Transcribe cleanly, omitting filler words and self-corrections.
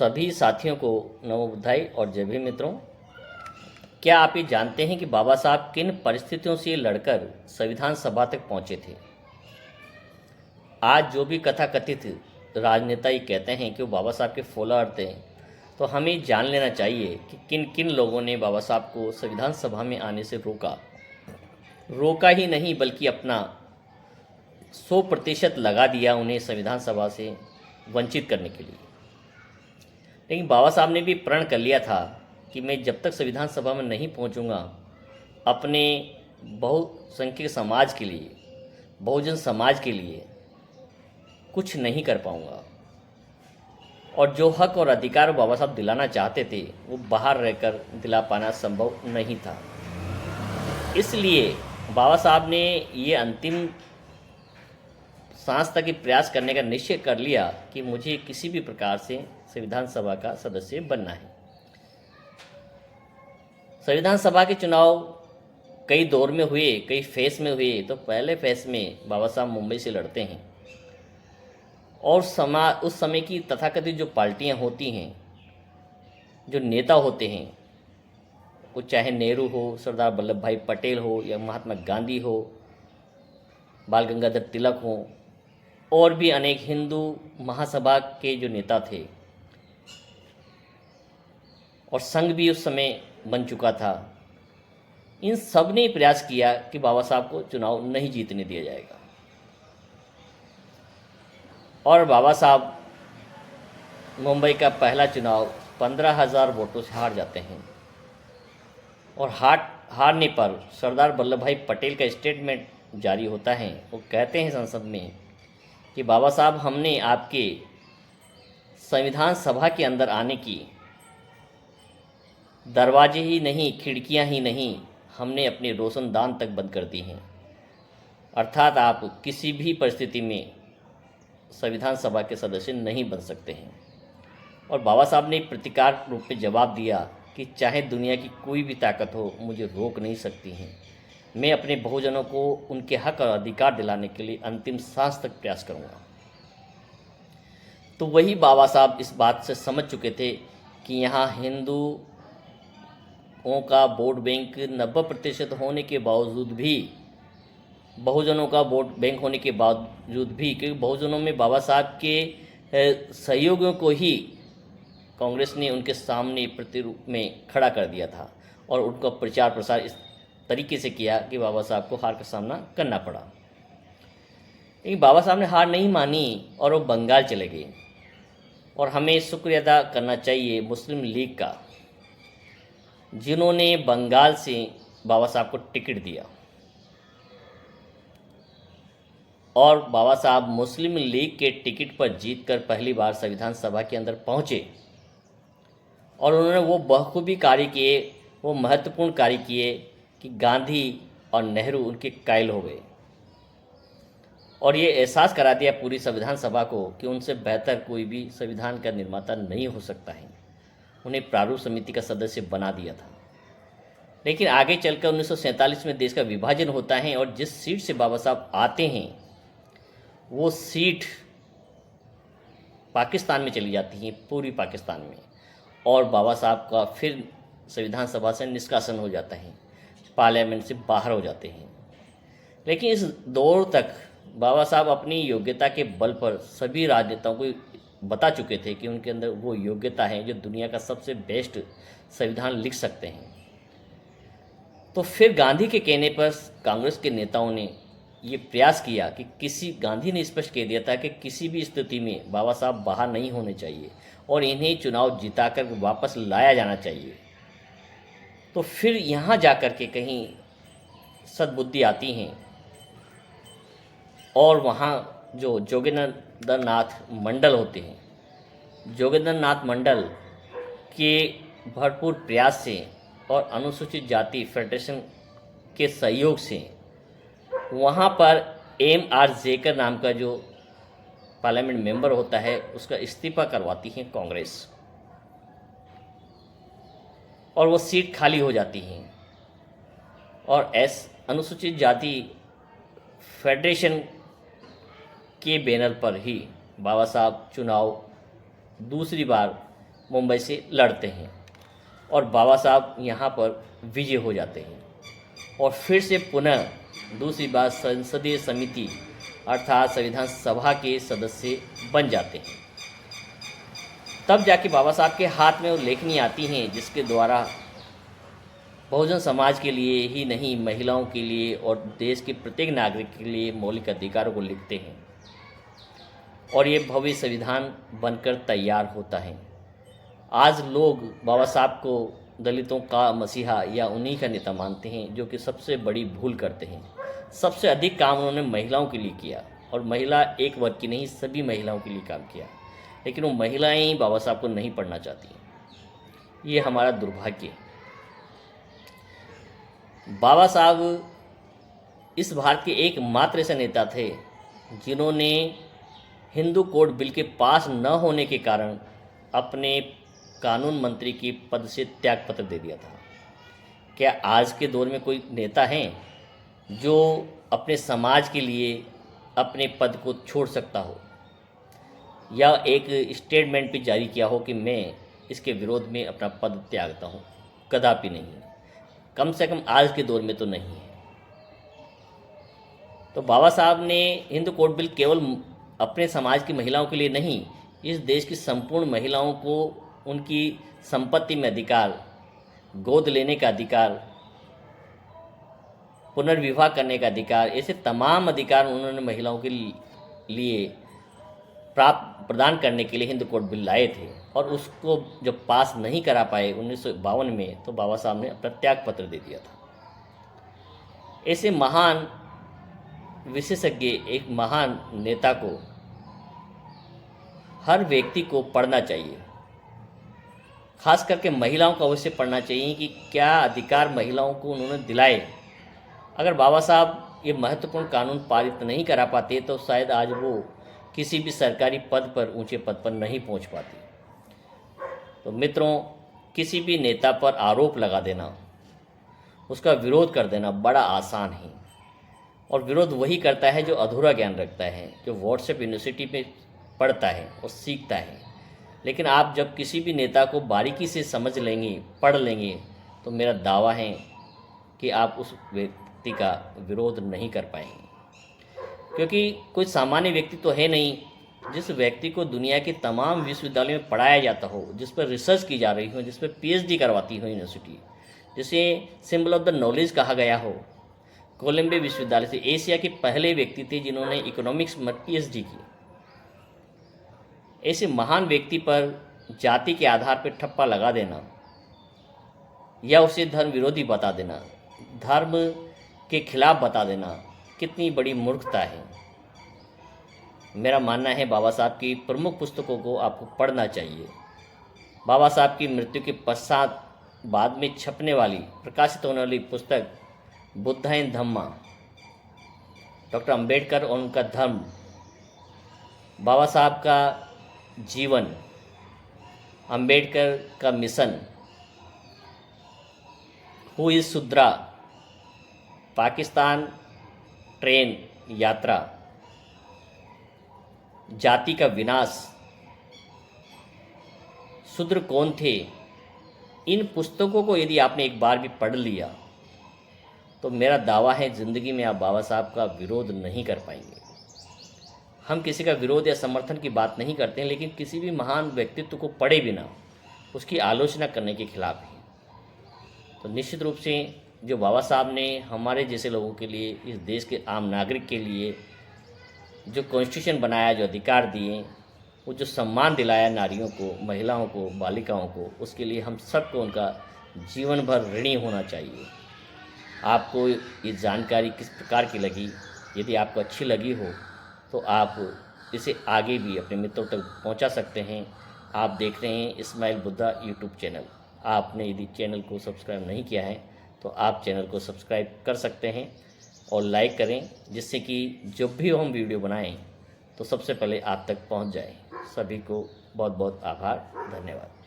सभी साथियों को नमो बुद्धाय और जय भीम मित्रों। क्या आप ये जानते हैं कि बाबा साहब किन परिस्थितियों से लड़कर संविधान सभा तक पहुंचे थे? आज जो भी कथाकथित राजनेता ये कहते हैं कि वो बाबा साहब के फॉलोअर थे, तो हमें जान लेना चाहिए कि किन किन लोगों ने बाबा साहब को संविधान सभा में आने से रोका ही नहीं बल्कि अपना 100% लगा दिया उन्हें संविधान सभा से वंचित करने के लिए। लेकिन बाबा साहब ने भी प्रण कर लिया था कि मैं जब तक संविधान सभा में नहीं पहुंचूंगा, अपने बहुसंख्यक समाज के लिए, बहुजन समाज के लिए कुछ नहीं कर पाऊंगा। और जो हक और अधिकार बाबा साहब दिलाना चाहते थे, वो बाहर रहकर दिला पाना संभव नहीं था। इसलिए बाबा साहब ने ये अंतिम सांस तक ही प्रयास करने का निश्चय कर लिया कि मुझे किसी भी प्रकार से संविधान सभा का सदस्य बनना है। संविधान सभा के चुनाव कई दौर में हुए, कई फेस में हुए। तो पहले फेस में बाबा साहब मुंबई से लड़ते हैं और उस समय की तथाकथित जो पार्टियां होती हैं, जो नेता होते हैं, वो चाहे नेहरू हो, सरदार वल्लभ भाई पटेल हो, या महात्मा गांधी हो, बाल गंगाधर तिलक हो, और भी अनेक हिंदू महासभा के जो नेता थे, और संघ भी उस समय बन चुका था। इन सब ने प्रयास किया कि बाबा साहब को चुनाव नहीं जीतने दिया जाएगा। और बाबा साहब मुंबई का पहला चुनाव 15,000 वोटों से हार जाते हैं। और हारने पर सरदार वल्लभ भाई पटेल का स्टेटमेंट जारी होता है। वो कहते हैं संसद में कि बाबा साहब, हमने आपके संविधान सभा के अंदर आने की दरवाजे ही नहीं, खिड़कियां ही नहीं, हमने अपने रोशनदान तक बंद कर दी हैं। अर्थात आप किसी भी परिस्थिति में संविधान सभा के सदस्य नहीं बन सकते हैं। और बाबा साहब ने प्रतिकार रूप में जवाब दिया कि चाहे दुनिया की कोई भी ताकत हो, मुझे रोक नहीं सकती हैं। मैं अपने बहुजनों को उनके हक और अधिकार दिलाने के लिए अंतिम सांस तक प्रयास करूंगा। तो वही बाबा साहब इस बात से समझ चुके थे कि यहाँ हिंदुओं का वोट बैंक 90% होने के बावजूद भी, बहुजनों का वोट बैंक होने के बावजूद भी, क्योंकि बहुजनों में बाबा साहब के सहयोगियों को ही कांग्रेस ने उनके सामने प्रतिरूप में खड़ा कर दिया था और उनका प्रचार प्रसार इस तरीके से किया कि बाबा साहब को हार का सामना करना पड़ा। लेकिन बाबा साहब ने हार नहीं मानी और वो बंगाल चले गए। और हमें शुक्रिया अदा करना चाहिए मुस्लिम लीग का, जिन्होंने बंगाल से बाबा साहब को टिकट दिया। और बाबा साहब मुस्लिम लीग के टिकट पर जीतकर पहली बार संविधान सभा के अंदर पहुंचे और उन्होंने वो बखूबी कार्य किए, वो महत्वपूर्ण कार्य किए कि गांधी और नेहरू उनके कायल हो गए। और ये एहसास करा दिया पूरी संविधान सभा को कि उनसे बेहतर कोई भी संविधान का निर्माता नहीं हो सकता है। उन्हें प्रारूप समिति का सदस्य बना दिया था। लेकिन आगे चलकर 1947 में देश का विभाजन होता है और जिस सीट से बाबा साहब आते हैं, वो सीट पाकिस्तान में चली जाती है, पूरी पाकिस्तान में। और बाबा साहब का फिर संविधान सभा से निष्कासन हो जाता है, पार्लियामेंट से बाहर हो जाते हैं। लेकिन इस दौर तक बाबा साहब अपनी योग्यता के बल पर सभी राजनेताओं को बता चुके थे कि उनके अंदर वो योग्यता है जो दुनिया का सबसे बेस्ट संविधान लिख सकते हैं। तो फिर गांधी के कहने पर कांग्रेस के नेताओं ने ये प्रयास किया कि गांधी ने स्पष्ट कह दिया था कि किसी भी स्थिति में बाबा साहब बाहर नहीं होने चाहिए और इन्हें चुनाव जिताकर वापस लाया जाना चाहिए। तो फिर यहाँ जाकर के कहीं सद्बुद्धि आती हैं और वहाँ जो जोगेंद्र नाथ मंडल होते हैं, जोगेंद्र नाथ मंडल के भरपूर प्रयास से और अनुसूचित जाति फेडरेशन के सहयोग से वहाँ पर M.R. जेकर नाम का जो पार्लियामेंट मेंबर होता है, उसका इस्तीफा करवाती है कांग्रेस और वो सीट खाली हो जाती है। और अनुसूचित जाति फेडरेशन के बैनर पर ही बाबा साहब चुनाव दूसरी बार मुंबई से लड़ते हैं और बाबा साहब यहाँ पर विजय हो जाते हैं और फिर से पुनः दूसरी बार संसदीय समिति अर्थात संविधान सभा के सदस्य बन जाते हैं। तब जाके बाबा साहब के हाथ में वो लेखनी आती हैं जिसके द्वारा बहुजन समाज के लिए ही नहीं, महिलाओं के लिए और देश के प्रत्येक नागरिक के लिए मौलिक अधिकारों को लिखते हैं और ये भव्य संविधान बनकर तैयार होता है। आज लोग बाबा साहब को दलितों का मसीहा या उन्हीं का नेता मानते हैं, जो कि सबसे बड़ी भूल करते हैं। सबसे अधिक काम उन्होंने महिलाओं के लिए किया और महिला एक वर्ग की नहीं, सभी महिलाओं के लिए काम किया, लेकिन वो महिलाएं ही बाबा साहब को नहीं पढ़ना चाहती। ये हमारा दुर्भाग्य है। बाबा साहब इस भारत के एकमात्र ऐसे नेता थे जिन्होंने हिंदू कोड बिल के पास न होने के कारण अपने कानून मंत्री की पद से त्यागपत्र दे दिया था। क्या आज के दौर में कोई नेता हैं जो अपने समाज के लिए अपने पद को छोड़ सकता हो या एक स्टेटमेंट भी जारी किया हो कि मैं इसके विरोध में अपना पद त्यागता हूँ? कदापि नहीं, कम से कम आज के दौर में तो नहीं है। तो बाबा साहब ने हिंदू कोड बिल केवल अपने समाज की महिलाओं के लिए नहीं, इस देश की संपूर्ण महिलाओं को उनकी संपत्ति में अधिकार, गोद लेने का अधिकार, पुनर्विवाह करने का अधिकार, ऐसे तमाम अधिकार उन्होंने महिलाओं के लिए प्रदान करने के लिए हिंदू कोड बिल लाए थे और उसको जब पास नहीं करा पाए 1952 में, तो बाबा साहब ने अपना त्याग पत्र दे दिया था। ऐसे महान विशेषज्ञ, एक महान नेता को हर व्यक्ति को पढ़ना चाहिए, खास करके महिलाओं को अवश्य पढ़ना चाहिए कि क्या अधिकार महिलाओं को उन्होंने दिलाए। अगर बाबा साहब ये महत्वपूर्ण कानून पारित नहीं करा पाते तो शायद आज वो किसी भी सरकारी पद पर, ऊंचे पद पर नहीं पहुंच पाती। तो मित्रों, किसी भी नेता पर आरोप लगा देना, उसका विरोध कर देना बड़ा आसान है और विरोध वही करता है जो अधूरा ज्ञान रखता है, जो व्हाट्सएप यूनिवर्सिटी में पढ़ता है और सीखता है। लेकिन आप जब किसी भी नेता को बारीकी से समझ लेंगे, पढ़ लेंगे, तो मेरा दावा है कि आप उस व्यक्ति का विरोध नहीं कर पाएंगे, क्योंकि कोई सामान्य व्यक्ति तो है नहीं जिस व्यक्ति को दुनिया के तमाम विश्वविद्यालयों में पढ़ाया जाता हो, जिस पर रिसर्च की जा रही हो, जिस पर पीएचडी करवाती हो यूनिवर्सिटी, जिसे सिंबल ऑफ द नॉलेज कहा गया हो। कोलंबिया विश्वविद्यालय से एशिया के पहले व्यक्ति थे जिन्होंने इकोनॉमिक्स में पीएचडी की। ऐसे महान व्यक्ति पर जाति के आधार पर ठप्पा लगा देना या उसे धर्म विरोधी बता देना, धर्म के खिलाफ बता देना, कितनी बड़ी मूर्खता है। मेरा मानना है बाबा साहब की प्रमुख पुस्तकों को आपको पढ़ना चाहिए। बाबा साहब की मृत्यु के पश्चात बाद में छपने वाली, प्रकाशित होने वाली पुस्तक बुद्धा इन धम्मा, डॉक्टर अंबेडकर और उनका धर्म, बाबा साहब का जीवन, अंबेडकर का mission, who is Shudra, Pakistan train यात्रा, जाति का विनाश, शूद्र कौन थे, इन पुस्तकों को यदि आपने एक बार भी पढ़ लिया तो मेरा दावा है ज़िंदगी में आप बाबा साहब का विरोध नहीं कर पाएंगे। हम किसी का विरोध या समर्थन की बात नहीं करते हैं, लेकिन किसी भी महान व्यक्तित्व को पढ़े बिना उसकी आलोचना करने के खिलाफ हैं। तो निश्चित रूप से जो बाबा साहब ने हमारे जैसे लोगों के लिए, इस देश के आम नागरिक के लिए जो कॉन्स्टिट्यूशन बनाया, जो अधिकार दिए, वो जो सम्मान दिलाया नारियों को, महिलाओं को, बालिकाओं को, उसके लिए हम सबको उनका जीवन भर ऋणी होना चाहिए। आपको ये जानकारी किस प्रकार की लगी? यदि आपको अच्छी लगी हो तो आप इसे आगे भी अपने मित्रों तक पहुंचा सकते हैं। आप देख रहे हैं इस्माइल बुद्धा यूट्यूब चैनल। आपने यदि चैनल को सब्सक्राइब नहीं किया है तो आप चैनल को सब्सक्राइब कर सकते हैं और लाइक करें, जिससे कि जब भी हम वीडियो बनाएं तो सबसे पहले आप तक पहुंच जाए। सभी को बहुत बहुत आभार, धन्यवाद।